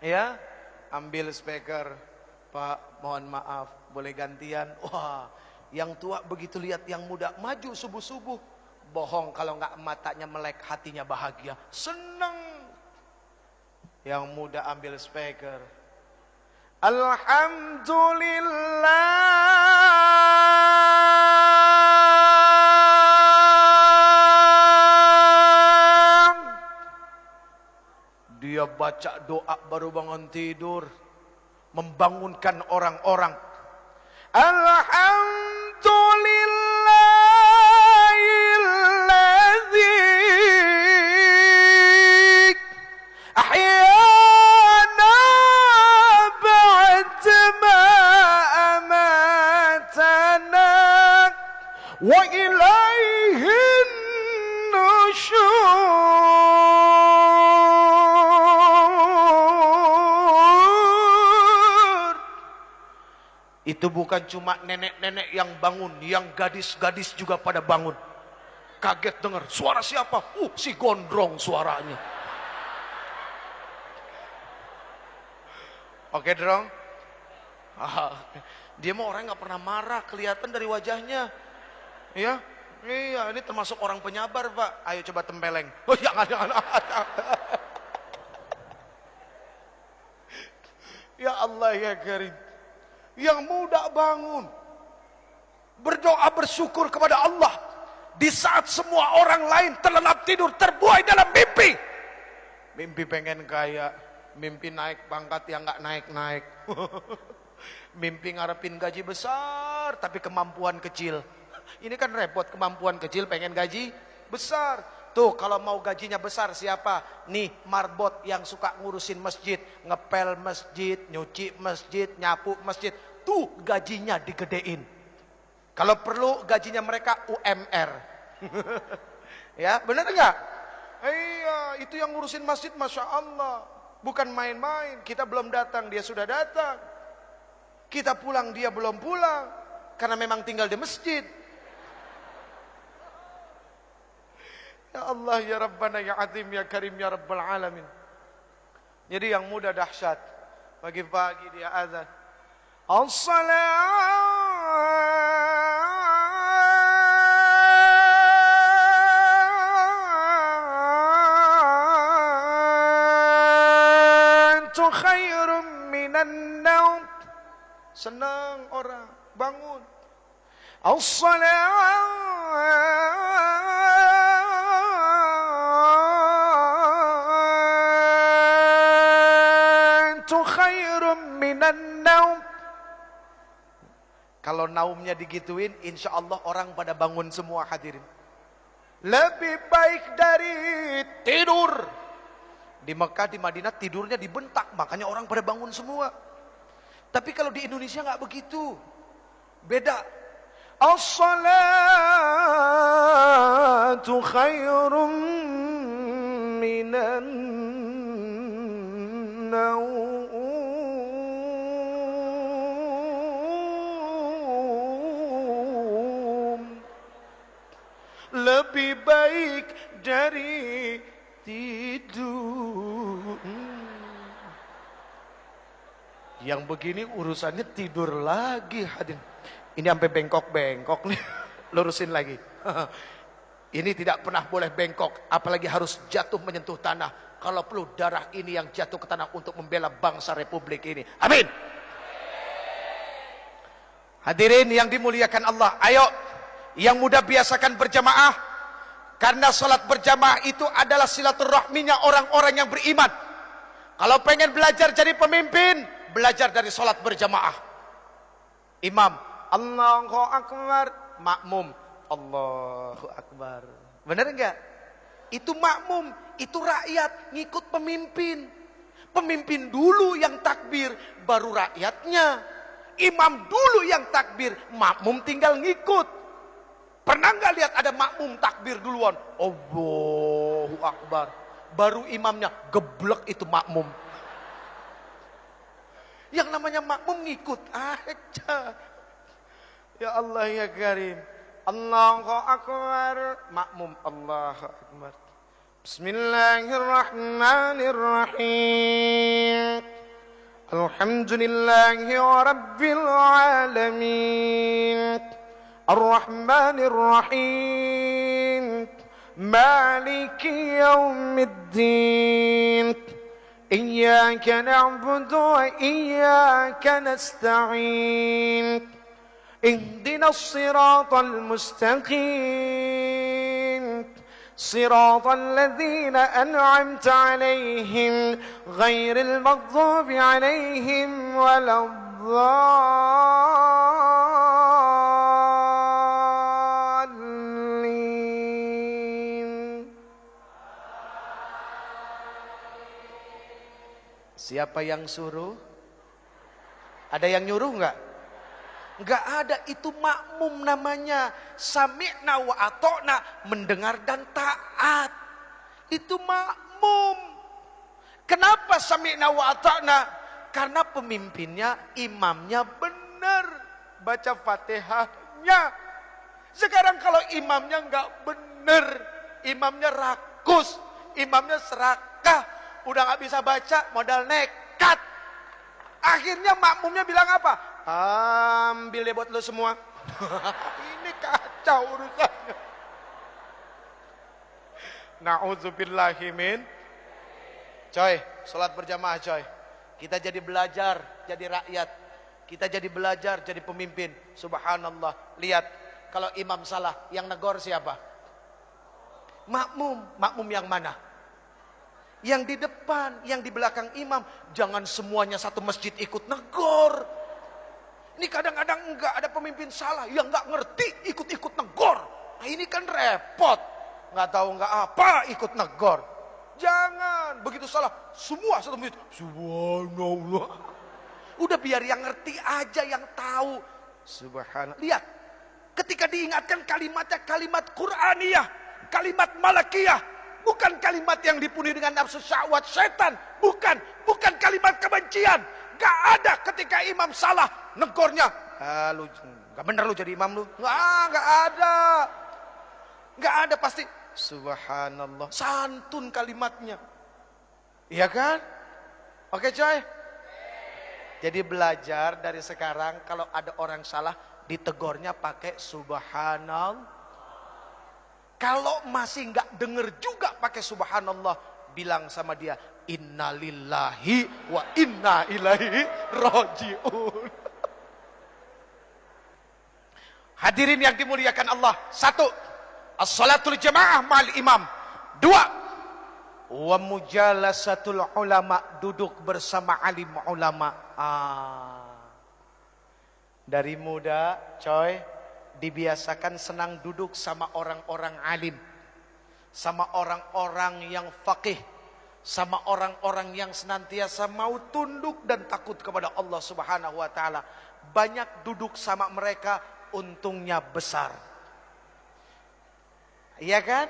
Speaker 2: Ya, ambil speaker. Pak, mohon maaf, boleh gantian? Wah, yang tua begitu lihat yang muda maju subuh-subuh. Bohong kalau nggak matanya melek, hatinya bahagia, seneng. Yang muda ambil speaker. Alhamdulillah. Dia baca doa baru bangun tidur, membangunkan orang-orang. Alhamdulillahilladzi ahyana ba'dama amatana wa ilaihin nusyur. Itu bukan cuma nenek-nenek yang bangun, yang gadis-gadis juga pada bangun. Kaget dengar, suara siapa? Si gondrong suaranya. Oke, Drong. Dia mah orang nggak pernah marah, kelihatan dari wajahnya. Ya, iya, ini termasuk orang penyabar, Pak. Ayo coba tempeleng. Oh, jangan. Ya Allah ya Karim. Yang muda bangun. Berdoa bersyukur kepada Allah. Di saat semua orang lain terlelap tidur, terbuai dalam mimpi. Mimpi pengen kaya. Mimpi naik pangkat yang gak naik-naik. Mimpi ngarepin gaji besar tapi kemampuan kecil. Ini kan repot, kemampuan kecil pengen gaji besar. Tuh kalau mau gajinya besar siapa? Nih marbot yang suka ngurusin masjid, ngepel masjid, nyuci masjid, nyapu masjid. Tuh gajinya digedein. Kalau perlu gajinya mereka UMR. Ya benar enggak? Iya, itu yang ngurusin masjid, Masya Allah. Bukan main-main. Kita belum datang, dia sudah datang. Kita pulang, dia belum pulang. Karena memang tinggal di masjid. Ya Allah, ya Rabbana, ya Azim, ya Karim, ya Rabbal Alamin. Jadi yang muda dahsyat. Pagi-pagi dia azan. As-salatu khairum minan naum. Senang orang bangun. As-salatu khairum minan naum. Kalau naumnya digituin, insya Allah orang pada bangun semua hadirin. Lebih baik dari tidur. Di Mekah, di Madinah tidurnya dibentak, makanya orang pada bangun semua. Tapi kalau di Indonesia nggak begitu, beda. As-salatu khairum minan naum. Lebih baik dari tidur. Yang begini urusannya tidur lagi hadirin. Ini sampai bengkok-bengkok nih. Lurusin lagi. Ini tidak pernah boleh bengkok, apalagi harus jatuh menyentuh tanah. Kalau perlu darah ini yang jatuh ke tanah untuk membela bangsa Republik ini. Amin. Hadirin yang dimuliakan Allah, ayo yang muda biasakan berjamaah. Karena salat berjamaah itu adalah silaturahminya orang-orang yang beriman. Kalau pengen belajar jadi pemimpin, belajar dari salat berjamaah. Imam, Allahu Akbar, makmum, Allahu Akbar. Benar enggak? Itu makmum, itu rakyat ngikut pemimpin. Pemimpin dulu yang takbir, baru rakyatnya. Imam dulu yang takbir, makmum tinggal ngikut. Pernah nggak lihat ada makmum takbir duluan? Allahu Akbar. Baru imamnya geblek itu makmum. Yang namanya makmum ngikut aja. Ya Allah ya Karim. Allahu Akbar. Makmum Allahu Akbar. Bismillahirrahmanirrahim. Alhamdulillahi Rabbil Alamin. الرحمن الرحيم مالك يوم الدين إياك نعبد وإياك نستعين اهدنا الصراط المستقيم صراط الذين أنعمت عليهم غير المغضوب عليهم ولا Siapa yang suruh? Ada yang nyuruh enggak? Enggak ada, itu makmum namanya. Sami'na wa ata'na, mendengar dan taat. Itu makmum. Kenapa sami'na wa ata'na? Karena pemimpinnya, imamnya benar baca Fatihahnya. Sekarang kalau imamnya enggak benar, imamnya rakus, imamnya serakah, udah gak bisa baca, modal nekat. Akhirnya makmumnya bilang apa? Ambil deh buat lo semua. Ini kacau urusannya. Na'udzubillahi min. Coy, sholat berjamaah coy. Kita jadi belajar, jadi rakyat. Kita jadi belajar, jadi pemimpin. Subhanallah. Lihat, kalau imam salah, yang negor siapa? Makmum. Makmum yang mana? Yang di depan, yang di belakang imam. Jangan semuanya satu masjid ikut negor. Ini kadang-kadang enggak, ada pemimpin salah yang enggak ngerti ikut-ikut negor. Nah ini kan repot. Enggak tahu enggak apa ikut negor. Jangan, begitu salah semua satu masjid. Subhanallah. Udah biar yang ngerti aja, yang tahu. Subhanallah. Lihat, ketika diingatkan kalimatnya kalimat Qur'aniyah, kalimat malakiyah, bukan kalimat yang dipenuhi dengan nafsu syahwat setan, bukan kalimat kebencian. Gak ada ketika imam salah negornya, lu gak bener lu jadi imam lu. Gak ada pasti. Subhanallah, santun kalimatnya. Iya kan? Oke coy. Jadi belajar dari sekarang, kalau ada orang salah ditegornya pakai subhanallah. Kalau masih nggak denger juga pakai subhanallah, bilang sama dia, innalillahi wa inna ilaihi rajiun. Hadirin yang dimuliakan Allah. 1. As-salatul jamaah ma'al imam. 2. Wa mujalasatul ulama, duduk bersama alim ulama. Dari muda coy dibiasakan senang duduk sama orang-orang alim, sama orang-orang yang faqih, sama orang-orang yang senantiasa mau tunduk dan takut kepada Allah Subhanahu wa taala. Banyak duduk sama mereka, untungnya besar. Iya kan?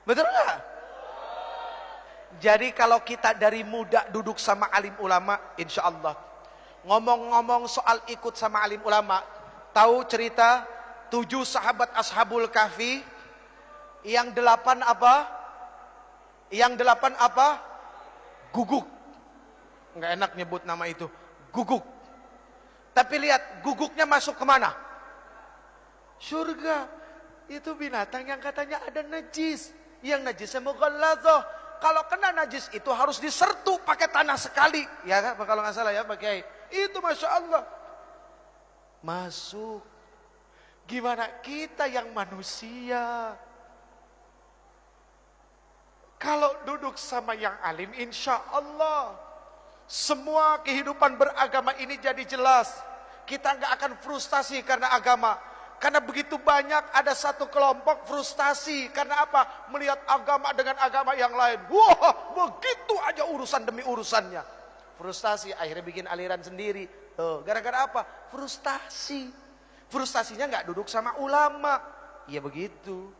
Speaker 2: Betul nggak? Jadi kalau kita dari muda duduk sama alim ulama, insya Allah. Ngomong-ngomong soal ikut sama alim ulama, tahu cerita 7 sahabat Ashabul Kahfi? Yang 8 apa? Yang 8 apa? Guguk. Nggak enak nyebut nama itu. Guguk. Tapi lihat, guguknya masuk kemana? Surga. Itu binatang yang katanya ada najis. Yang najisnya mughalladzah. Kalau kena najis itu harus disertu pakai tanah sekali. Ya kan? Kalau nggak salah ya pakai. Itu Masya Allah. Masuk. Gimana kita yang manusia? Kalau duduk sama yang alim, insya Allah semua kehidupan beragama ini jadi jelas. Kita nggak akan frustasi karena agama. Karena begitu banyak ada satu kelompok frustasi. Karena apa? Melihat agama dengan agama yang lain. Wah, begitu aja urusan demi urusannya. Frustasi, akhirnya bikin aliran sendiri. Gara-gara apa? Frustasi. Frustasinya nggak duduk sama ulama. Ya begitu.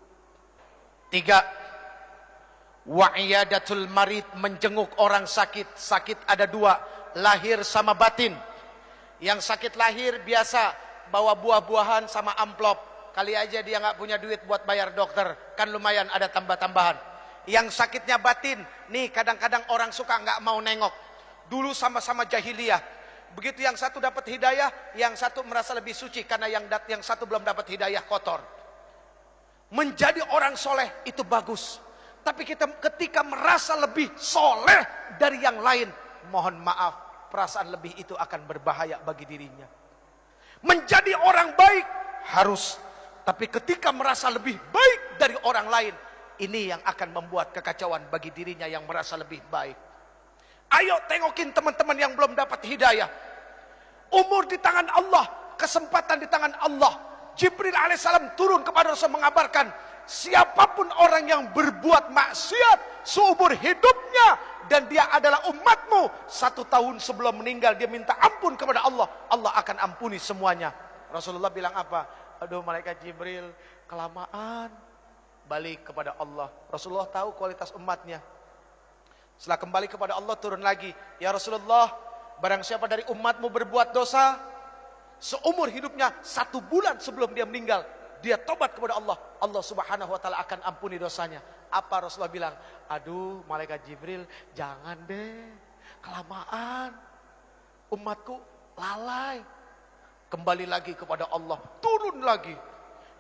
Speaker 2: 3. Wa'iyadatul marid, menjenguk orang sakit. Sakit ada 2, lahir sama batin. Yang sakit lahir biasa bawa buah-buahan sama amplop. Kali aja dia nggak punya duit buat bayar dokter, kan lumayan ada tambah-tambahan. Yang sakitnya batin, nih kadang-kadang orang suka nggak mau nengok. Dulu sama-sama jahiliyah. Begitu yang satu dapat hidayah, yang satu merasa lebih suci karena yang satu belum dapat hidayah, kotor. Menjadi orang soleh itu bagus. Tapi kita ketika merasa lebih soleh dari yang lain, mohon maaf, perasaan lebih itu akan berbahaya bagi dirinya. Menjadi orang baik harus, tapi ketika merasa lebih baik dari orang lain, ini yang akan membuat kekacauan bagi dirinya yang merasa lebih baik. Ayo tengokin teman-teman yang belum dapat hidayah. Umur di tangan Allah, kesempatan di tangan Allah. Jibril alaihissalam turun kepada Rasul mengabarkan, siapapun orang yang berbuat maksiat seumur hidupnya dan dia adalah umatmu, 1 tahun sebelum meninggal dia minta ampun kepada Allah, Allah akan ampuni semuanya. Rasulullah bilang apa? Aduh malaikat Jibril, kelamaan. Balik kepada Allah. Rasulullah tahu kualitas umatnya. Setelah kembali kepada Allah turun lagi, ya Rasulullah, barang siapa dari umatmu berbuat dosa seumur hidupnya, 1 bulan sebelum dia meninggal dia tobat kepada Allah, Allah Subhanahu wa taala akan ampuni dosanya. Apa Rasulullah bilang? Aduh malaikat Jibril, jangan deh, kelamaan, umatku lalai. Kembali lagi kepada Allah, turun lagi,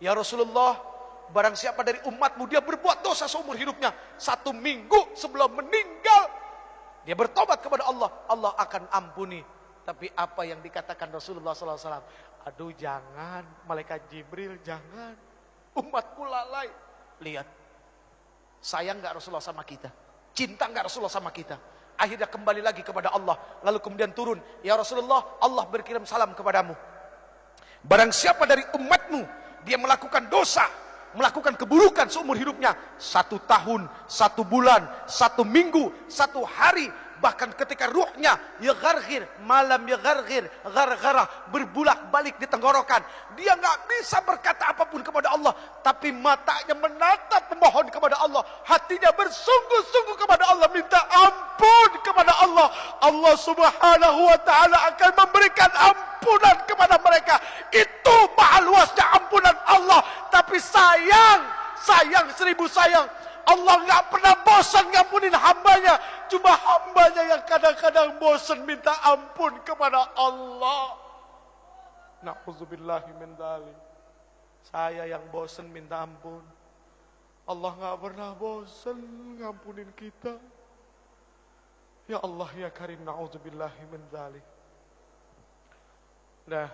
Speaker 2: ya Rasulullah, barang siapa dari umatmu dia berbuat dosa seumur hidupnya, 1 minggu sebelum meninggal Dia bertobat kepada Allah, Allah akan ampuni. Tapi apa yang dikatakan Rasulullah SAW? Aduh jangan, malaikat Jibril jangan. Umatku lalai. Lihat, sayang gak Rasulullah sama kita? Cinta gak Rasulullah sama kita? Akhirnya kembali lagi kepada Allah. Lalu kemudian turun, ya Rasulullah, Allah berkirim salam kepadamu. Barang siapa dari umatmu, dia melakukan dosa, melakukan keburukan seumur hidupnya, 1 tahun, 1 bulan, 1 minggu, 1 hari, bahkan ketika ruhnya yagargir, malam yagargir, gargara, berbulak-balik di tenggorokan, dia nggak bisa berkata apapun kepada Allah, tapi matanya menatap memohon kepada Allah, hatinya bersungguh-sungguh kepada Allah, minta ampun kepada Allah. Allah Subhanahu wa taala akan memberikan ampunan kepada mereka. Itu maha luasnya ampunan Allah. Tapi sayang 1000 sayang, Allah nggak pernah bosan ngampunin hambanya. Cuma hambanya yang kadang-kadang bosan minta ampun kepada Allah. Na'udzubillahi min dzalik. Saya yang bosan minta ampun. Allah nggak pernah bosan ngampunin kita. Ya Allah ya Karim, na'udzubillahi min dzalik. Udah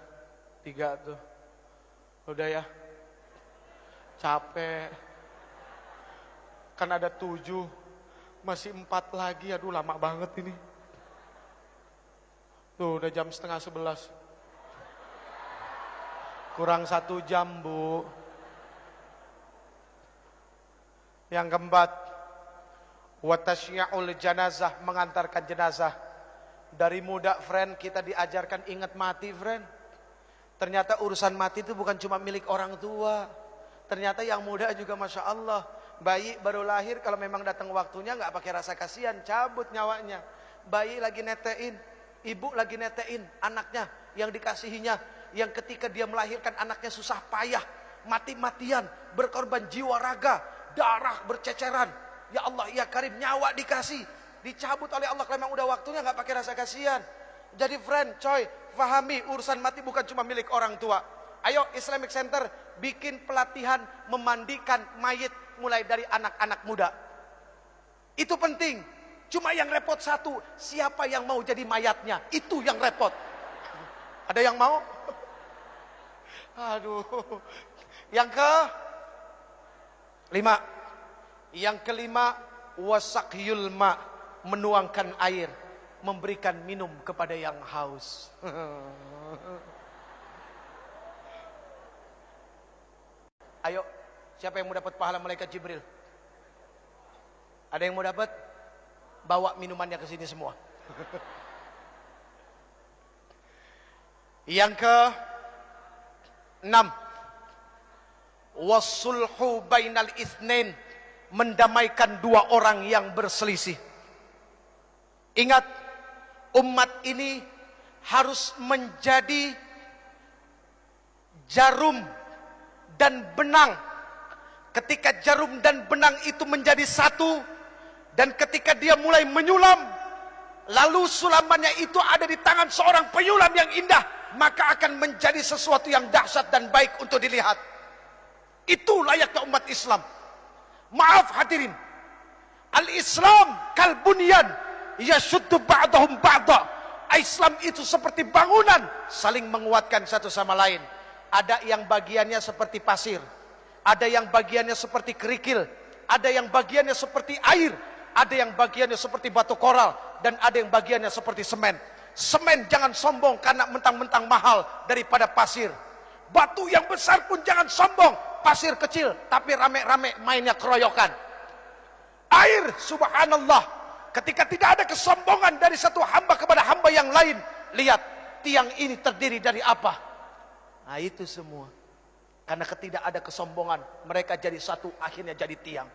Speaker 2: 3 tuh. Udah ya. Capek. Kan ada 7, masih 4 lagi. Aduh lama banget ini. Tuh udah jam setengah 11. Kurang 1 jam Bu. Yang keempat, watasyi'ul janazah, mengantarkan jenazah. Dari muda friend kita diajarkan ingat mati friend. Ternyata urusan mati itu bukan cuma milik orang tua. Ternyata yang muda juga Masya Allah. Bayi baru lahir, kalau memang datang waktunya nggak pakai rasa kasihan, cabut nyawanya. Bayi lagi netein, ibu lagi netein anaknya yang dikasihinya, yang ketika dia melahirkan anaknya susah payah, mati-matian, berkorban jiwa raga, darah berceceran. Ya Allah ya Karim, nyawa dikasih, dicabut oleh Allah kalau memang udah waktunya, nggak pakai rasa kasihan. Jadi friend, coy, fahami urusan mati bukan cuma milik orang tua. Ayo Islamic Center bikin pelatihan memandikan mayit mulai dari anak-anak muda. Itu penting. Cuma yang repot satu, siapa yang mau jadi mayatnya? Itu yang repot. Ada yang mau? Aduh. Yang kelima, wasakyul ma, menuangkan air, memberikan minum kepada yang haus. Ayo, siapa yang mau dapat pahala malaikat Jibril? Ada yang mau dapat? Bawa minumannya ke sini semua. Yang ke-6, wasulhu bainal itsnain, mendamaikan 2 orang yang berselisih. Ingat, umat ini harus menjadi jarum dan benang. Ketika jarum dan benang itu menjadi satu, dan ketika dia mulai menyulam, lalu sulamannya itu ada di tangan seorang penyulam yang indah, maka akan menjadi sesuatu yang dahsyat dan baik untuk dilihat. Itu layaknya umat Islam. Maaf hadirin, al-Islam kalbunyan yashuddu ba'dahum ba'da. Islam itu seperti bangunan, saling menguatkan satu sama lain. Ada yang bagiannya seperti pasir, ada yang bagiannya seperti kerikil, ada yang bagiannya seperti air, ada yang bagiannya seperti batu koral, dan ada yang bagiannya seperti semen. Semen jangan sombong karena mentang-mentang mahal daripada pasir. Batu yang besar pun jangan sombong, pasir kecil tapi rame-rame mainnya keroyokan. Air, subhanallah, ketika tidak ada kesombongan dari satu hamba kepada hamba yang lain. Lihat, tiang ini terdiri dari apa? Nah itu semua karena tidak ada kesombongan, mereka jadi satu, akhirnya jadi tiang.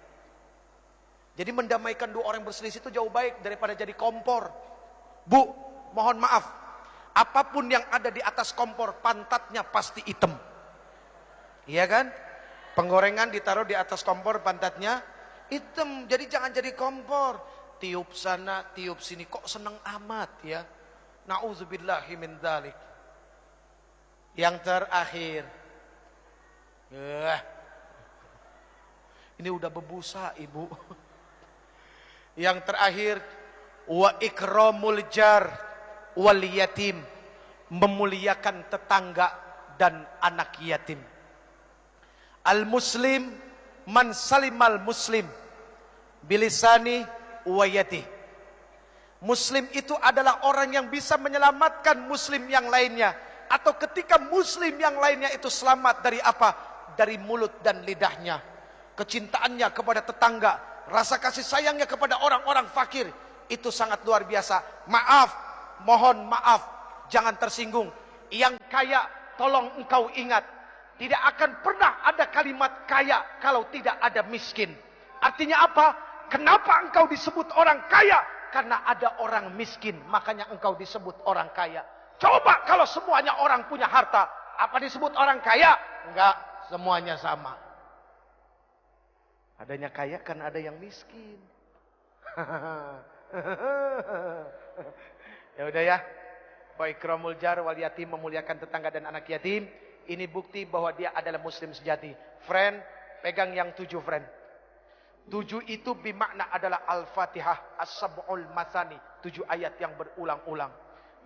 Speaker 2: Jadi mendamaikan 2 orang berselisih itu jauh baik daripada jadi kompor. Bu, mohon maaf, apapun yang ada di atas kompor, pantatnya pasti hitam. Iya kan? Penggorengan ditaruh di atas kompor, pantatnya hitam. Jadi jangan jadi kompor. Tiup sana, tiup sini, kok seneng amat ya. Na'udzubillahi min dzalik. Yang terakhir, ini udah berbusa ibu. Yang terakhir, wa ikramul jar wal yatim, memuliakan tetangga dan anak yatim. Al muslim man salimal muslim bilisani wa yatih. Muslim itu adalah orang yang bisa menyelamatkan muslim yang lainnya, atau ketika muslim yang lainnya itu selamat dari apa? Dari mulut dan lidahnya. Kecintaannya kepada tetangga, rasa kasih sayangnya kepada orang-orang fakir, itu sangat luar biasa. Maaf, mohon maaf, jangan tersinggung. Yang kaya, tolong engkau ingat, tidak akan pernah ada kalimat kaya kalau tidak ada miskin. Artinya apa? Kenapa engkau disebut orang kaya? Karena ada orang miskin, makanya engkau disebut orang kaya. Coba kalau semuanya orang punya harta, apa disebut orang kaya? Enggak, semuanya sama. Adanya kaya kan ada yang miskin. Ya udah ya. Wa ikramul jar wal yatim, memuliakan tetangga dan anak yatim. Ini bukti bahwa dia adalah muslim sejati. Friend, pegang yang 7 friend. 7 itu bermakna adalah Al-Fatihah, As-Sab'ul Mathani, 7 ayat yang berulang-ulang.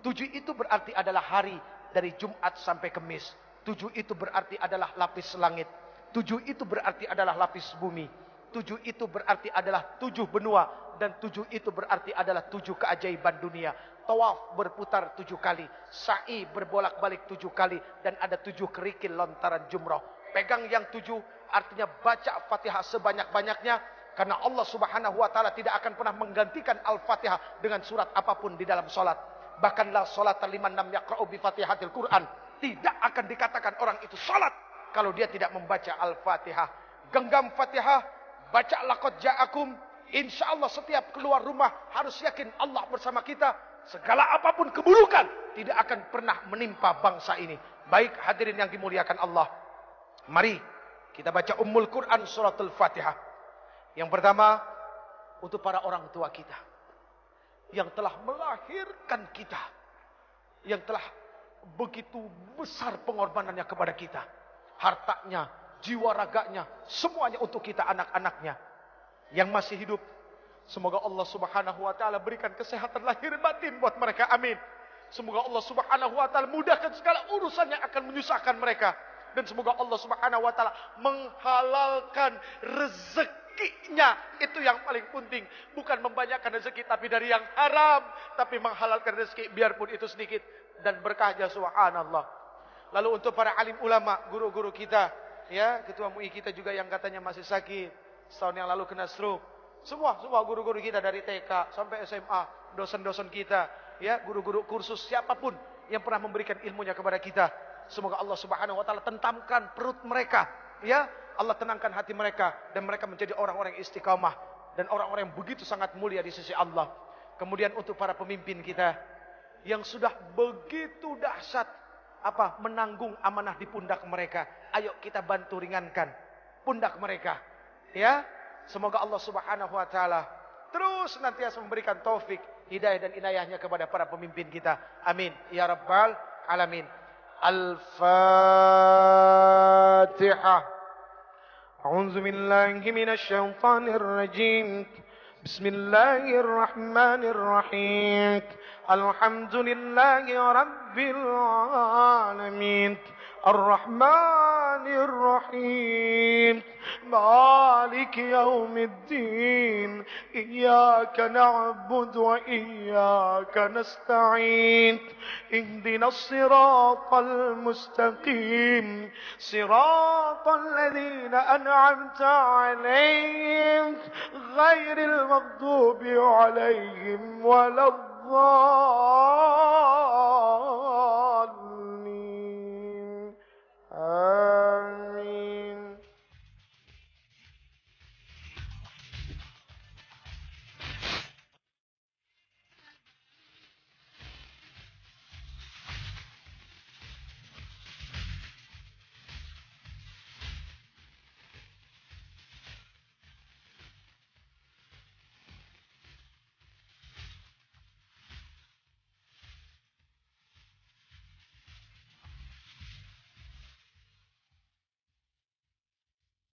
Speaker 2: 7 itu berarti adalah hari dari Jumat sampai Kamis. 7 itu berarti adalah lapis langit. 7 itu berarti adalah lapis bumi. 7 itu berarti adalah 7 benua. Dan 7 itu berarti adalah 7 keajaiban dunia. Tawaf berputar 7 kali. Sa'i berbolak-balik 7 kali. Dan ada 7 kerikil lontaran jumrah. Pegang yang 7, artinya baca Fatihah sebanyak-banyaknya. Karena Allah subhanahu wa ta'ala tidak akan pernah menggantikan Al-Fatihah dengan surat apapun di dalam solat. Bahkan la salata liman lam yaqra'u bi Fatihatil Quran. Tidak akan dikatakan orang itu salat kalau dia tidak membaca Al-Fatihah. Genggam Fatihah, baca laqad ja'akum. Insyaallah setiap keluar rumah harus yakin Allah bersama kita. Segala apapun keburukan tidak akan pernah menimpa bangsa ini. Baik hadirin yang dimuliakan Allah, mari kita baca Ummul Quran suratul Fatihah. Yang pertama, untuk para orang tua kita yang telah melahirkan kita, yang telah begitu besar pengorbanannya kepada kita, hartanya, jiwa raganya, semuanya untuk kita, anak-anaknya yang masih hidup. Semoga Allah subhanahu wa ta'ala berikan kesehatan lahir batin buat mereka, amin. Semoga Allah subhanahu wa ta'ala mudahkan segala urusan yang akan menyusahkan mereka. Dan semoga Allah subhanahu wa ta'ala menghalalkan rezekinya. Itu yang paling penting. Bukan membanyakkan rezeki tapi dari yang haram. Tapi menghalalkan rezeki biarpun itu sedikit. Dan berkahnya subhanallah. Lalu untuk para alim ulama, guru-guru kita. Ya, ketua MUI kita juga yang katanya masih sakit. Setahun yang lalu kena stroke. Semua guru-guru kita dari TK sampai SMA. Dosen-dosen kita. Ya, guru-guru kursus siapapun yang pernah memberikan ilmunya kepada kita. Semoga Allah subhanahu wa ta'ala tentamkan perut mereka. Ya, Allah tenangkan hati mereka. Dan mereka menjadi orang-orang yang istiqamah. Dan orang-orang yang begitu sangat mulia di sisi Allah. Kemudian untuk para pemimpin kita. Yang sudah begitu dahsyat. Menanggung amanah di pundak mereka. Ayo kita bantu ringankan pundak mereka. Ya, semoga Allah subhanahu wa ta'ala terus nantiasa memberikan taufik, hidayah dan inayahnya kepada para pemimpin kita. Amin. Ya Rabbal Alamin. Al-Fatihah. A'udzu billahi minasy syaithanir rajim. Bismillahirrahmanirrahim. Alhamdulillahi rabbil alamin. Ar-Rahmanir Rahim. مالك يوم الدين إياك نعبد وإياك نستعين اهدنا الصراط المستقيم صراط الذين أنعمت عليهم غير المغضوب عليهم ولا الضالين